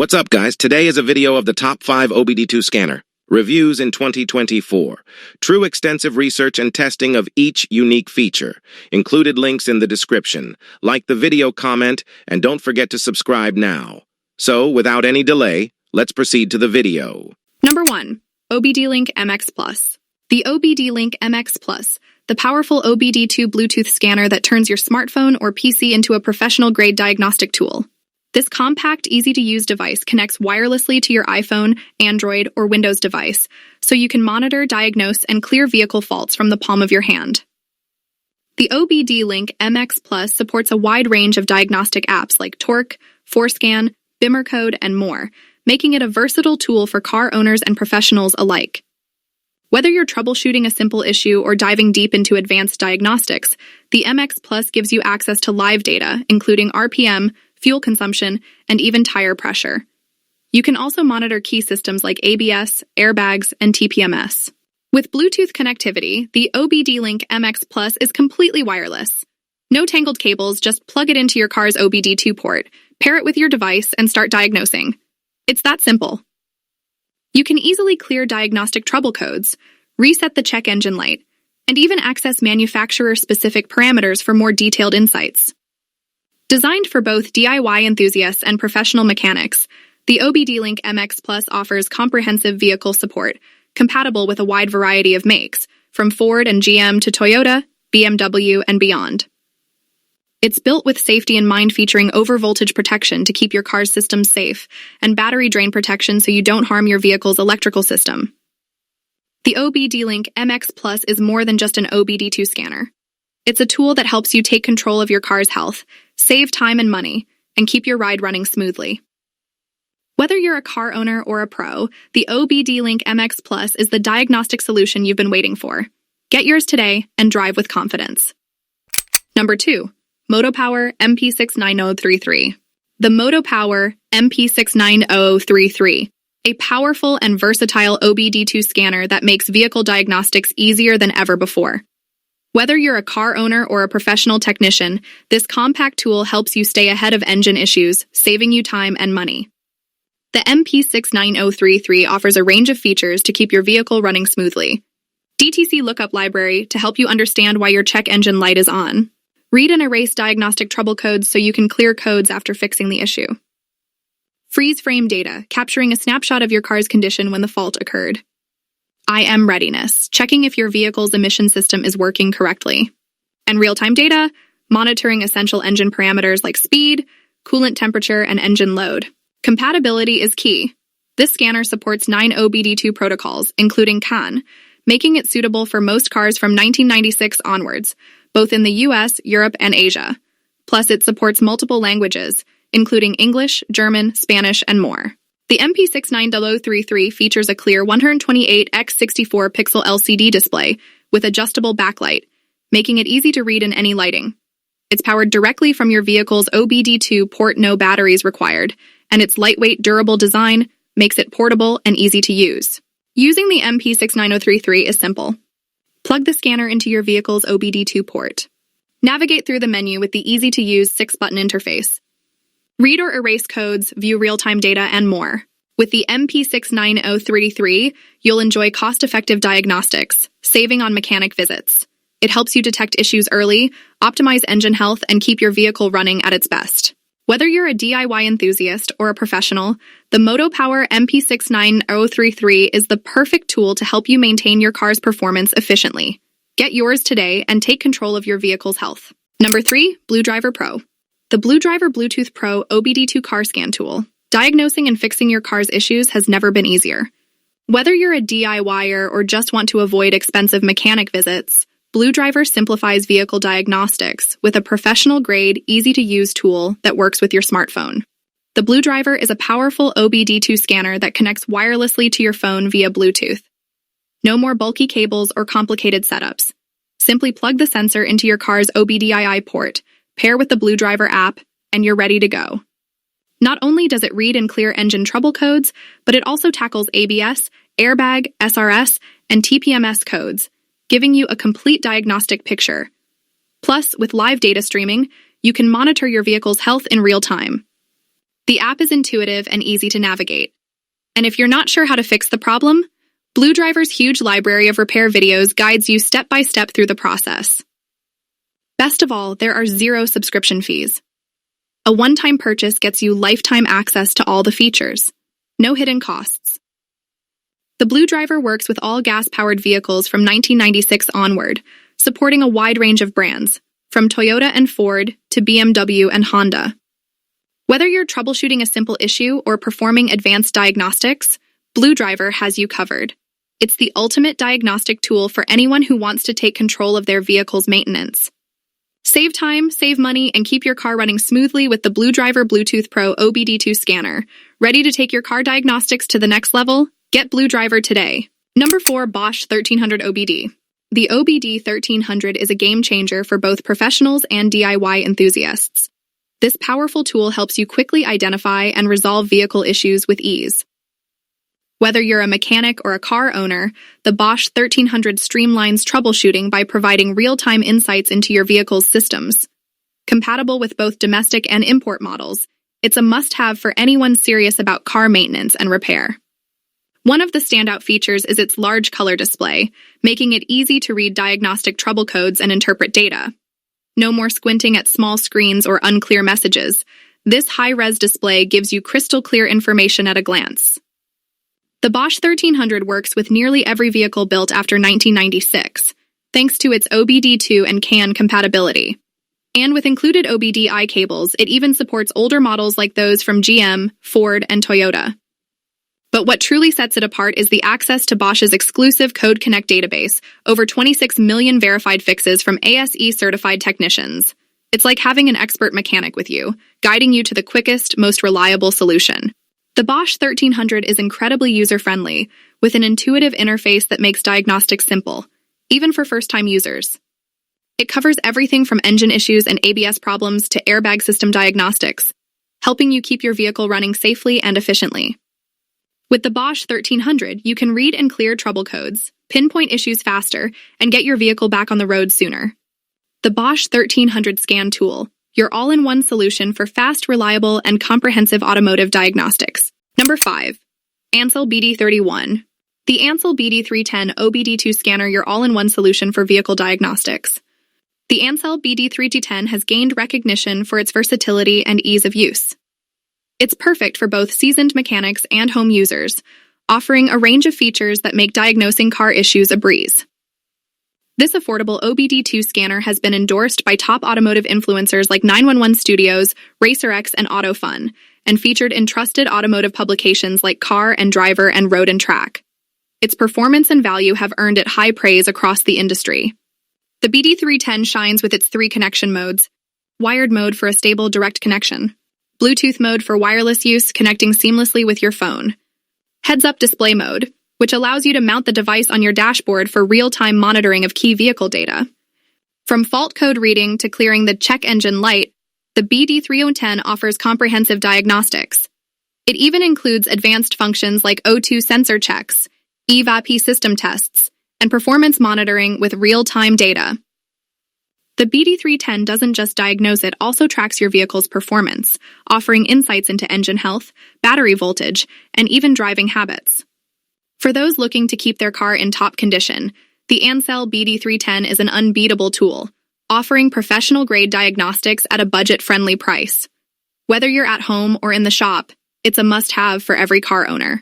What's up, guys? Today is a video of the top 5 OBD2 scanner reviews in 2024. True extensive research and testing of each unique feature. Included links in the description. Like the video, comment, and don't forget to subscribe now. So, without any delay, let's proceed to the video. Number 1. OBDLink MX Plus. The OBDLink MX Plus, the powerful OBD2 Bluetooth scanner that turns your smartphone or PC into a professional-grade diagnostic tool. This compact, easy-to-use device connects wirelessly to your iPhone, Android, or Windows device, so you can monitor, diagnose, and clear vehicle faults from the palm of your hand. The OBDLink MX Plus supports a wide range of diagnostic apps like Torque, ForeScan, BIMR Code, and more, making it a versatile tool for car owners and professionals alike. Whether you're troubleshooting a simple issue or diving deep into advanced diagnostics, the MX Plus gives you access to live data, including RPM, fuel consumption, and even tire pressure. You can also monitor key systems like ABS, airbags, and TPMS. With Bluetooth connectivity, the OBDLink MX Plus is completely wireless. No tangled cables, just plug it into your car's OBD2 port, pair it with your device, and start diagnosing. It's that simple. You can easily clear diagnostic trouble codes, reset the check engine light, and even access manufacturer-specific parameters for more detailed insights. Designed for both DIY enthusiasts and professional mechanics, the OBDLink MX Plus offers comprehensive vehicle support, compatible with a wide variety of makes, from Ford and GM to Toyota, BMW, and beyond. It's built with safety in mind, featuring over-voltage protection to keep your car's systems safe, and battery drain protection so you don't harm your vehicle's electrical system. The OBDLink MX Plus is more than just an OBD2 scanner. It's a tool that helps you take control of your car's health, save time and money, and keep your ride running smoothly. Whether you're a car owner or a pro, the OBDLink MX Plus is the diagnostic solution you've been waiting for. Get yours today and drive with confidence. Number 2. MotoPower MP6933. The MotoPower MP6933, a powerful and versatile OBD2 scanner that makes vehicle diagnostics easier than ever before. Whether you're a car owner or a professional technician, this compact tool helps you stay ahead of engine issues, saving you time and money. The MP6933 offers a range of features to keep your vehicle running smoothly. DTC lookup library to help you understand why your check engine light is on. Read and erase diagnostic trouble codes so you can clear codes after fixing the issue. Freeze frame data, capturing a snapshot of your car's condition when the fault occurred. IM readiness, checking if your vehicle's emission system is working correctly. And real-time data, monitoring essential engine parameters like speed, coolant temperature, and engine load. Compatibility is key. This scanner supports 9 OBD2 protocols, including CAN, making it suitable for most cars from 1996 onwards, both in the US, Europe, and Asia. Plus, it supports multiple languages, including English, German, Spanish, and more. The MP6933 features a clear 128x64 pixel LCD display with adjustable backlight, making it easy to read in any lighting. It's powered directly from your vehicle's OBD2 port, no batteries required, and its lightweight, durable design makes it portable and easy to use. Using the MP6933 is simple. Plug the scanner into your vehicle's OBD2 port. Navigate through the menu with the easy-to-use 6-button interface. Read or erase codes, view real-time data, and more. With the MP6933, you'll enjoy cost-effective diagnostics, saving on mechanic visits. It helps you detect issues early, optimize engine health, and keep your vehicle running at its best. Whether you're a DIY enthusiast or a professional, the MotoPower MP6933 is the perfect tool to help you maintain your car's performance efficiently. Get yours today and take control of your vehicle's health. Number 3. BlueDriver Pro. The BlueDriver Bluetooth Pro OBD2 car scan tool. Diagnosing and fixing your car's issues has never been easier. Whether you're a DIYer or just want to avoid expensive mechanic visits, BlueDriver simplifies vehicle diagnostics with a professional-grade, easy-to-use tool that works with your smartphone. The BlueDriver is a powerful OBD2 scanner that connects wirelessly to your phone via Bluetooth. No more bulky cables or complicated setups. Simply plug the sensor into your car's OBDII port, pair with the BlueDriver app, and you're ready to go. Not only does it read and clear engine trouble codes, but it also tackles ABS, airbag, SRS, and TPMS codes, giving you a complete diagnostic picture. Plus, with live data streaming, you can monitor your vehicle's health in real time. The app is intuitive and easy to navigate. And if you're not sure how to fix the problem, BlueDriver's huge library of repair videos guides you step by step through the process. Best of all, there are zero subscription fees. A one-time purchase gets you lifetime access to all the features. No hidden costs. The BlueDriver works with all gas-powered vehicles from 1996 onward, supporting a wide range of brands, from Toyota and Ford to BMW and Honda. Whether you're troubleshooting a simple issue or performing advanced diagnostics, BlueDriver has you covered. It's the ultimate diagnostic tool for anyone who wants to take control of their vehicle's maintenance. Save time, save money, and keep your car running smoothly with the BlueDriver Bluetooth Pro OBD2 scanner. Ready to take your car diagnostics to the next level? Get BlueDriver today. Number 4. Bosch 1300 OBD. The OBD 1300 is a game changer for both professionals and DIY enthusiasts. This powerful tool helps you quickly identify and resolve vehicle issues with ease. Whether you're a mechanic or a car owner, the Bosch 1300 streamlines troubleshooting by providing real-time insights into your vehicle's systems. Compatible with both domestic and import models, it's a must-have for anyone serious about car maintenance and repair. One of the standout features is its large color display, making it easy to read diagnostic trouble codes and interpret data. No more squinting at small screens or unclear messages. This high-res display gives you crystal-clear information at a glance. The Bosch 1300 works with nearly every vehicle built after 1996, thanks to its OBD2 and CAN compatibility. And with included OBD-I cables, it even supports older models like those from GM, Ford, and Toyota. But what truly sets it apart is the access to Bosch's exclusive Code Connect database, over 26 million verified fixes from ASE-certified technicians. It's like having an expert mechanic with you, guiding you to the quickest, most reliable solution. The Bosch 1300 is incredibly user-friendly, with an intuitive interface that makes diagnostics simple, even for first-time users. It covers everything from engine issues and ABS problems to airbag system diagnostics, helping you keep your vehicle running safely and efficiently. With the Bosch 1300, you can read and clear trouble codes, pinpoint issues faster, and get your vehicle back on the road sooner. The Bosch 1300 Scan Tool, your all-in-one solution for fast, reliable, and comprehensive automotive diagnostics. Number 5. Anker BD31. The Anker BD310 OBD2 scanner, your all-in-one solution for vehicle diagnostics. The Anker BD310 has gained recognition for its versatility and ease of use. It's perfect for both seasoned mechanics and home users, offering a range of features that make diagnosing car issues a breeze. This affordable OBD2 scanner has been endorsed by top automotive influencers like 911 Studios, RacerX, and AutoFun, and featured in trusted automotive publications like Car and Driver and Road and Track. Its performance and value have earned it high praise across the industry. The BD310 shines with its 3 connection modes: wired mode for a stable direct connection, Bluetooth mode for wireless use connecting seamlessly with your phone, heads-up display mode, which allows you to mount the device on your dashboard for real-time monitoring of key vehicle data. From fault code reading to clearing the check engine light, the BD310 offers comprehensive diagnostics. It even includes advanced functions like O2 sensor checks, EVAP system tests, and performance monitoring with real-time data. The BD310 doesn't just diagnose, it also tracks your vehicle's performance, offering insights into engine health, battery voltage, and even driving habits. For those looking to keep their car in top condition, the Anker BD310 is an unbeatable tool, offering professional-grade diagnostics at a budget-friendly price. Whether you're at home or in the shop, it's a must-have for every car owner.